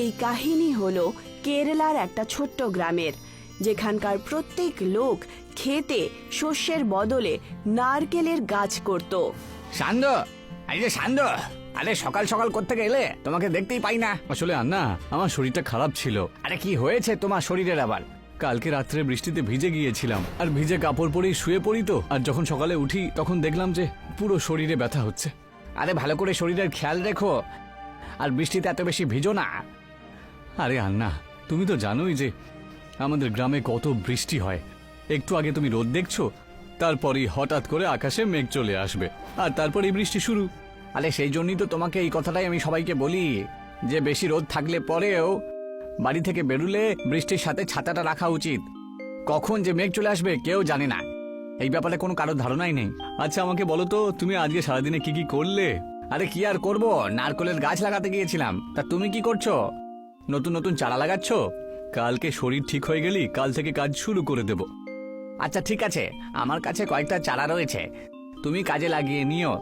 এই কাহিনী হলো কেরালার একটা ছোট্ট গ্রামের, যেখানকার প্রত্যেক লোক খেতে শস্যের বদলে নারকেলের গাছ করত। সান্দ, আরে সান্দ, আরে সকাল সকাল কোত্থেকে এলে? তোমাকে দেখতেই পাই না। আসলে আন্না, আমার শরীরটা খারাপ ছিল। আরে কি হয়েছে তোমার শরীরের আবার? কালকে রাত্রে বৃষ্টিতে ভিজে গিয়েছিলাম, আর ভিজে কাপড় পরেই শুয়ে পড়ি তো। আর যখন সকালে উঠি তখন দেখলাম যে পুরো শরীরে ব্যথা হচ্ছে। আরে ভালো করে শরীরের খেয়াল রেখো, আর বৃষ্টিতে এত বেশি ভিজো না। আরে আন্না, তুমি তো জানোই যে আমাদের গ্রামে কত বৃষ্টি হয়। একটু আগে তুমি রোদ দেখছো, তারপরেই হঠাৎ করে আকাশে মেঘ চলে আসবে, আর তারপরেই বৃষ্টি শুরু। আরে সেই জন্যই তো তোমাকে এই কথাটাই আমি সবাইকে বলি, যে বেশি রোদ থাকলে পরেও বাড়ি থেকে বেরুলে বৃষ্টির সাথে ছাতাটা রাখা উচিত। কখন যে মেঘ চলে আসবে কেউ জানে না, এই ব্যাপারে কোনো কারোর ধারণাই নেই। আচ্ছা আমাকে বলো তো, তুমি আজকে সারাদিনে কি কি করলে? আরে কি আর করবো, নারকেলের গাছ লাগাতে গিয়েছিলাম। তা তুমি কি করছো? নতুন নতুন চারা লাগাচ্ছ? কালকে শরীর ঠিক হয়ে গেলি কাল থেকে কাজ শুরু করে দেব। আচ্ছা ঠিক আছে, আমার কাছে কয়েকটা চারা রয়েছে, তুমি কাজে লাগিয়ে নিও।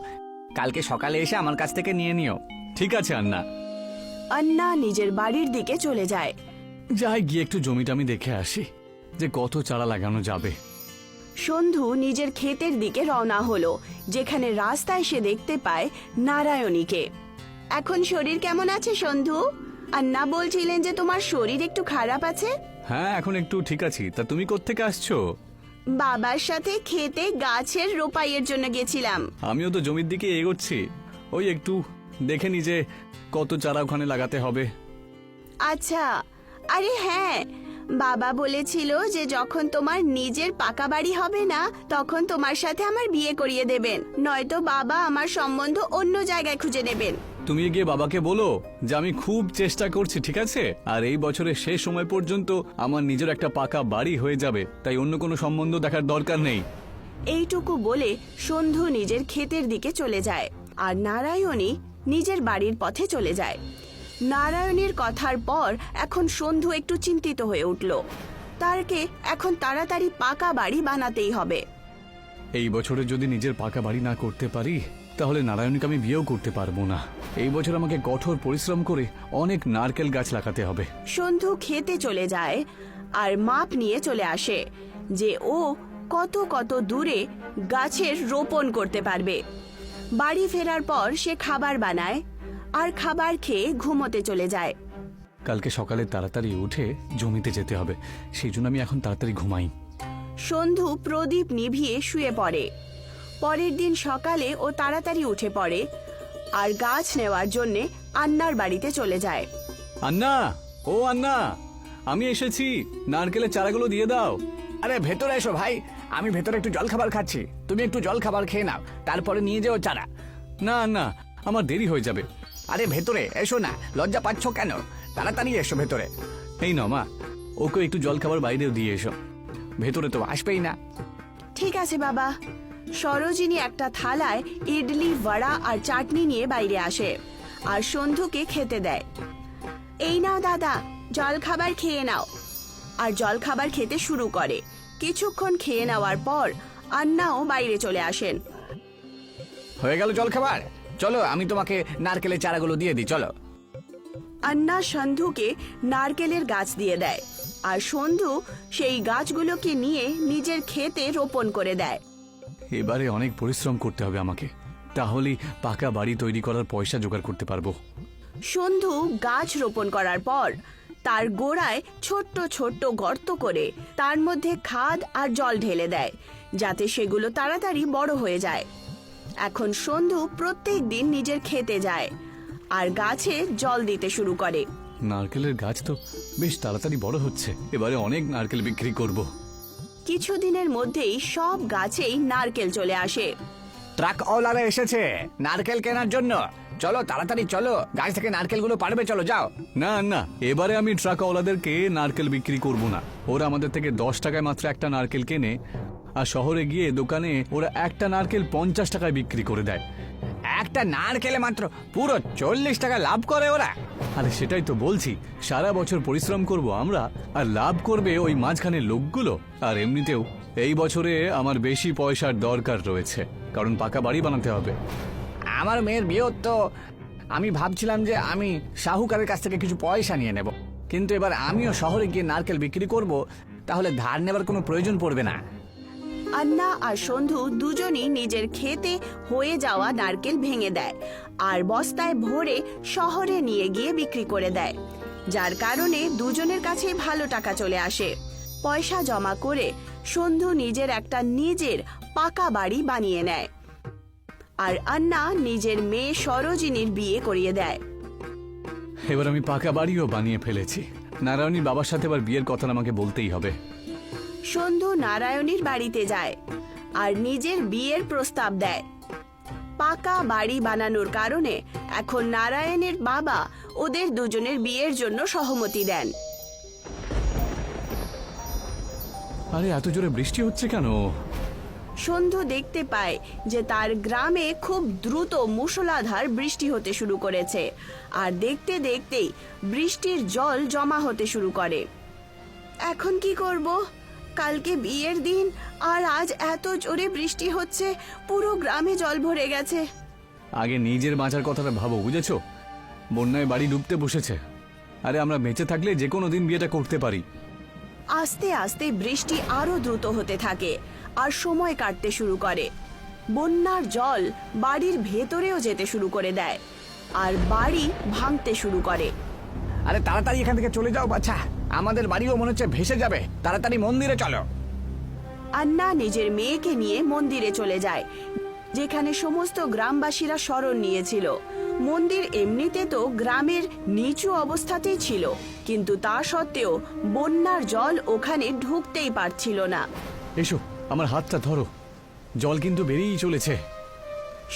কালকে সকালে এসে আমার কাছ থেকে নিয়ে নিও। ঠিক আছে আন্না। আন্না নিজের বাড়ির দিকে চলে যায়। যাই গিয়ে একটু জমিটা আমি দেখে আসি যে কত চারা লাগানো যাবে। সন্ধু নিজের ক্ষেতের দিকে রওনা হলো, যেখানে রাস্তায় সে দেখতে পায় নারায়ণীকে। এখন শরীর কেমন আছে সন্ধু? আন্না বলছিলেন যে তোমার শরীর একটু খারাপ আছে। হ্যাঁ, এখন একটু ঠিক আছি। তা তুমি কোত্থেকে আসছো? বাবার সাথে খেতে গাছের রোপাইয়ের জন্য গেছিলাম। আমিও তো জমির দিকে এগোচ্ছি, ওই একটু দেখে নি যে কত চারা ওখানে লাগাতে হবে। আচ্ছা, আরে হ্যাঁ, বাবা বলেছিল যে যখন তোমার নিজের পাকা বাড়ি হবে না তখন তোমার সাথে আমার বিয়ে করিয়ে দেবেন, নয়তো বাবা আমার সম্বন্ধ অন্য জায়গায় খুঁজে নেবেন। তুমি গিয়ে বাবাকে বলো যে আমি খুব চেষ্টা করছি, ঠিক আছে? আর এই বছরের শেষ সময় পর্যন্ত আমার নিজের একটা পাকা বাড়ি হয়ে যাবে, তাই অন্য কোনো সম্বন্ধ দেখার দরকার নেই। এইটুকু বলে সন্ধু নিজের ক্ষেতের দিকে চলে যায়, আর নারায়ণী নিজের বাড়ির পথে চলে যায়। নারায়ণীর কথার পর এখন সন্ধু একটু চিন্তিত হয়ে উঠল। তারকে এখন তাড়াতাড়ি পাকা বাড়ি বানাতেই হবে। এই বছরে যদি নিজের পাকা বাড়ি না করতে পারি তাহলে নারায়ণীকে আমি বিয়েও করতে পারবো না। এই বছর আমাকে কঠোর পরিশ্রম করে অনেক নারকেল গাছ লাগাতে হবে। সন্ধু খেতে চলে যায় আর মাপ নিয়ে চলে আসে যে ও কত কত দূরে গাছের রোপণ করতে পারবে। বাড়ি ফেরার পর সে খাবার বানায় আর খাবার খেয়ে ঘুমোতে চলে যায়। কালকে সকালে তাড়াতাড়ি উঠে জমিতে যেতে হবে, সেই জন্য আমি এখন তাড়াতাড়ি ঘুমাই। সন্ধু প্রদীপ নিভিয়ে শুয়ে পড়ে। পরের দিন সকালে ও তাড়াতাড়ি উঠে পড়ে আর গাছ নেওয়ার জন্যে আন্নার বাড়িতে চলে যায়। আন্না, ও আন্না, আমি এসেছি, নারকেলের চারাগুলো দিয়ে দাও। আরে ভেতরে এসো ভাই, আমি ভেতরে একটু জল খাবার খাচ্ছি, তুমি একটু জল খাবার খেয়ে নাও, তারপরে নিয়ে যেও চারা। না আন্না, আমার দেরি হয়ে যাবে। আরে ভেতরে এসো না, লজ্জা পাচ্ছ কেন? তাড়াতাড়ি এসো ভেতরে। এই নাও মা, ওকে একটু জল খাবার বাইরেও দিয়ে এসো। ভেতরে তো আসবেই না। ঠিক আছে বাবা। সরোজিনী একটা থালায় ইডলি, বড়া আর চাটনি নিয়ে বাইরে আসে আর সন্ধুকে খেতে দেয়। এই নাও দাদা, জল খাবার খেয়ে নাও। আর জল খাবার খেতে শুরু করে। কিছুক্ষণ খেয়ে নেওয়ার পর আন্নাও বাইরে চলে আসেন। হয়ে গেল জল খাবার, চলো আমি তোমাকে নারকেলের চারাগুলো দিয়ে দিই, চলো। আন্না সন্ধুকে নারকেলের গাছ দিয়ে দেয় আর সন্ধু সেই গাছগুলোকে নিয়ে নিজের ক্ষেতে রোপণ করে দেয়। এবারে অনেক পরিশ্রম করতে হবে আমাকে, তাহলেই পাকা বাড়ি তৈরি করার পয়সা জোগাড় করতে পারবো। সন্ধু গাছ রোপণ করার পর তার গোড়ায় ছোট্ট ছোট্ট গর্ত করে তার মধ্যে খাদ আর জল ঢেলে দেয়, যাতে সেগুলো তাড়াতাড়ি বড় হয়ে যায়। এখন সন্ধু প্রত্যেক দিন নিজের খেতে যায় আর গাছে জল দিতে শুরু করে। নারকেলের গাছ তো বেশ তাড়াতাড়ি বড় হচ্ছে, এবারে অনেক নারকেল বিক্রি করব। কিছুদিনের মধ্যেই সব গাছেই নারকেল চলে আসে। ট্রাক ওলারা এসেছে নারকেল কেনার জন্য, চলো তাড়াতাড়ি চলো, গাছ থেকে নারকেলগুলো পারবে, চলো যাও। না না, এবারে আমি ট্রাকওয়ালাদেরকে নারকেল বিক্রি করব না। ওরা আমাদের থেকে 10 টাকায় মাত্র একটা নারকেল কেনে, আর শহরে গিয়ে দোকানে ওরা একটা নারকেল 50 টাকায় বিক্রি করে দেয়। একটা নারকেলে মাত্র পুরো 40 টাকা লাভ করে ওরা। আরে সেটাই তো বলছি, সারা বছর পরিশ্রম করব আমরা, আর লাভ করবে ওই মাঝখানের লোকগুলো। আর এমনিতেও এই বছরে আমার বেশি পয়সার দরকার রয়েছে, কারণ পাকা বাড়ি বানাতে হবে। আমার মেয়ের বিয়ে তো আমি ভাবছিলাম যে আমি শাহুকারের কাছ থেকে কিছু পয়সা নিয়ে নেব, কিন্তু এবার আমিও শহরে গিয়ে নারকেল বিক্রি করব, তাহলে ধার নেবার কোনো প্রয়োজন পড়বে না। আন্না আর সন্ধু দুজনই নিজের ক্ষেতে হয়ে যাওয়া নারকেল ভেঙে দেয় আর বস্তায় ভরে শহরে নিয়ে গিয়ে বিক্রি করে দেয়, যার কারণে দুজনের কাছে ভালো টাকা চলে আসে। পয়সা জমা করে সন্ধু নিজের পাকা বাড়ি বানিয়ে নেয় আর আন্না নিজের মেয়ে সরোজিনীর বিয়ে করিয়ে দেয়। এবার আমি পাকা বাড়িও বানিয়ে ফেলেছি। নারায়ণীর বাবার সাথে এবার বিয়ের কথা আমাকে বলতেই হবে। সন্ধু নারায়ণীর বাড়িতে যায় আর নিজের বিয়ের প্রস্তাব দেয়। পাকা বাড়ি বানানোর কারণে এখন নারায়ণের বাবা ওদের দুজনের বিয়ের জন্য সহমতি দেন। আরে এত জোরে বৃষ্টি হচ্ছে কেন? সন্ধু দেখতে পায় যে তার গ্রামে খুব দ্রুত মুষলধার বৃষ্টি হতে শুরু করেছে আর দেখতে দেখতেই বৃষ্টির জল জমা হতে শুরু করে। এখন কি করব? কালকে বিয়ের দিন আর আজ এত জোরে বৃষ্টি হচ্ছে, পুরো গ্রামে জল ভরে গেছে। আগে নিজের বাঁচার কথাটা ভাবো, বুঝেছো? বন্যায় বাড়ি ডুবতে বসেছে। আরে আমরা বেঁচে থাকলে যে কোনো দিন বিয়েটা করতে পারি। আস্তে আস্তে বৃষ্টি আরো দ্রুত হতে থাকে আর সময় কাটতে শুরু করে। বন্যার জল বাড়ির ভেতরেও যেতে শুরু করে দেয় আর বাড়ি ভাঙতে শুরু করে। আরে তাড়াতাড়ি এখান থেকে চলে যাও বাচ্চা, আমাদের বাড়িও মনে হচ্ছে ভেসে যাবে। তাড়াতাড়ি মন্দিরে চলো। আন্না নিজের মেয়েকে নিয়ে মন্দিরে চলে যায়, যেখানে সমস্ত গ্রামবাসীরা শরণ নিয়েছিল। মন্দির এমনিতে তো গ্রামের নিচু অবস্থাতেই ছিল, কিন্তু তা সত্ত্বেও বন্যার জল ওখানে ঢুকতেই পারছিল না। এসো, আমার হাতটা ধরো, জল কিন্তু বেরিয়েই চলেছে।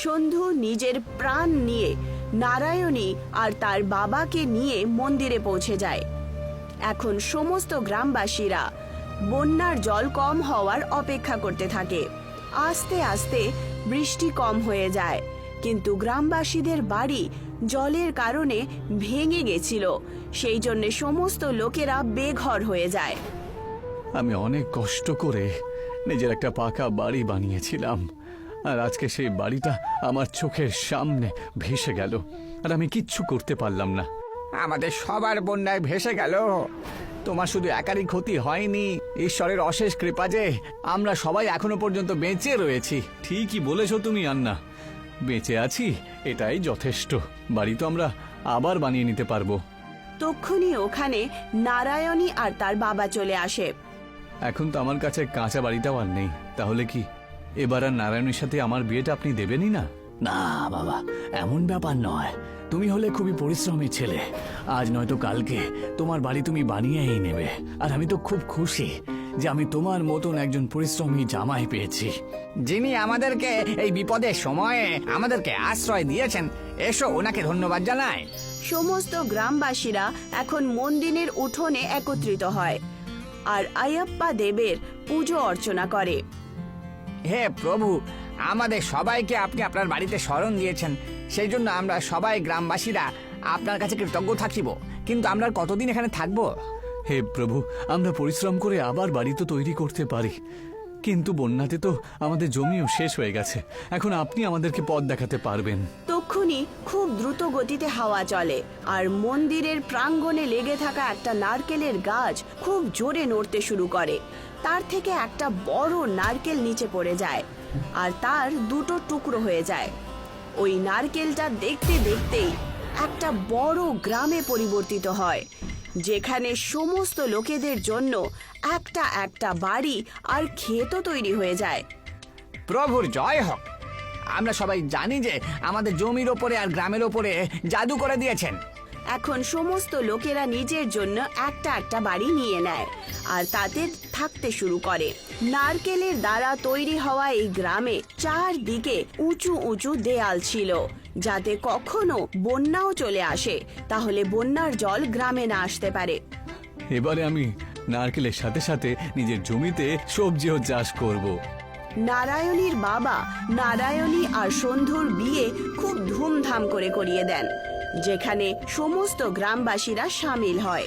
সন্ধু নিজের প্রাণ নিয়ে নারায়ণী আর তার বাবাকে নিয়ে মন্দিরে পৌঁছে যায়। এখন সমস্ত গ্রামবাসীরা বন্যার জল কম হওয়ার অপেক্ষা করতে থাকে। আস্তে আস্তে বৃষ্টি কম হয়ে যায়, কিন্তু গ্রামবাসীদের বাড়ি জলের কারণে ভেঙে গেছিল, সেই জন্য সমস্ত লোকেরা বেঘর হয়ে যায়। আমি অনেক কষ্ট করে নিজের একটা পাকা বাড়ি বানিয়েছিলাম, আর আজকে সেই বাড়িটা আমার চোখের সামনে ভেসে গেল, আর আমি কিচ্ছু করতে পারলাম না। আমাদের সবার বন্যায় ভেসে গেল। তোমার শুধু একারই ক্ষতি হয়নি, ঈশ্বরের অশেষ কৃপা যে আমরা সবাই এখনো পর্যন্ত বেঁচে রয়েছি। ঠিকই বলেছো তুমি আন্না, বেঁচে আছি এটাই যথেষ্ট। বাড়ি তো আমরা আবার বানিয়ে নিতে পারবো। তক্ষুনি ওখানে নারায়ণী আর তার বাবা চলে আসে। এখন তো আমার কাছে কাঁচা বাড়িটাও আর নেই, তাহলে কি এবার আর নারায়ণের সাথে আমার বিয়েটা আপনি দেবেনই না? না বাবা, এমন ব্যাপার নয়। তুমি হলে খুবই পরিশ্রমী ছেলে, আজ নয়তো কালকে তোমার বাড়ি তুমি বানিয়েই নেবে। আর আমি তো খুব খুশি যে আমি তোমার মতন একজন পরিশ্রমী জামাই পেয়েছি, যিনি আমাদেরকে এই বিপদের সময়ে আমাদেরকে আশ্রয় দিয়েছেন। এসো, ওনাকে ধন্যবাদ জানাই। সমস্ত গ্রামবাসীরা এখন মন্দিরের উঠোনে একত্রিত হয় আর আয়াপ্পা দেবের পুজো অর্চনা করে। হে প্রভু, আমাদের সবাইকে আপনি আপনার বাড়িতে শরণ দিয়েছেন, সেই জন্য আমরা সবাই গ্রামবাসীরা আপনার কাছে কৃতজ্ঞ থাকিব। কিন্তু আমরা কতদিন এখানে থাকবো? হে প্রভু, আমরা পরিশ্রম করে আবার বাড়ি তো তৈরি করতে পারি, কিন্তু বন্যাতে তো আমাদের জমিও শেষ হয়ে গেছে। এখন আপনি আমাদেরকে পথ দেখাতে পারবেন। তক্ষুনি খুব দ্রুত গতিতে হাওয়া চলে আর মন্দিরের প্রাঙ্গণে লেগে থাকা একটা নারকেলের গাছ খুব জোরে নড়তে শুরু করে। তার থেকে একটা বড় নারকেল নিচে পড়ে যায় আর তার দুটো টুকরো হয়ে যায়। ওই নারকেলটা দেখতে দেখতেই একটা বড় গ্রামে পরিবর্তিত হয়, যেখানে সমস্ত লোকেদের জন্য একটা একটা বাড়ি আর ক্ষেতও তৈরি হয়ে যায়। প্রভুর জয় হোক। আমরা সবাই জানি যে আমাদের জমির ওপরে আর গ্রামের ওপরে জাদু করে দিয়েছেন। এখন সমস্ত লোকেরা নিজের জন্য একটা একটা বাড়ি নিয়ে নেয় আর তাতে থাকতে শুরু করে। নারকেলের দ্বারা তৈরি হওয়া এই গ্রামে চারদিকে উঁচু উঁচু দেয়াল ছিল, যাতে কখনো বন্যাও চলে আসে তাহলে বন্যার জল গ্রামে না আসতে পারে। এবারে আমি নারকেলের সাথে সাথে নিজের জমিতে সবজিও চাষ করব। নারায়ণীর বাবা নারায়ণী আর সন্ধুর বিয়ে খুব ধুমধাম করে করিয়ে দেন, যেখানে সমস্ত গ্রামবাসীরা সামিল হয়।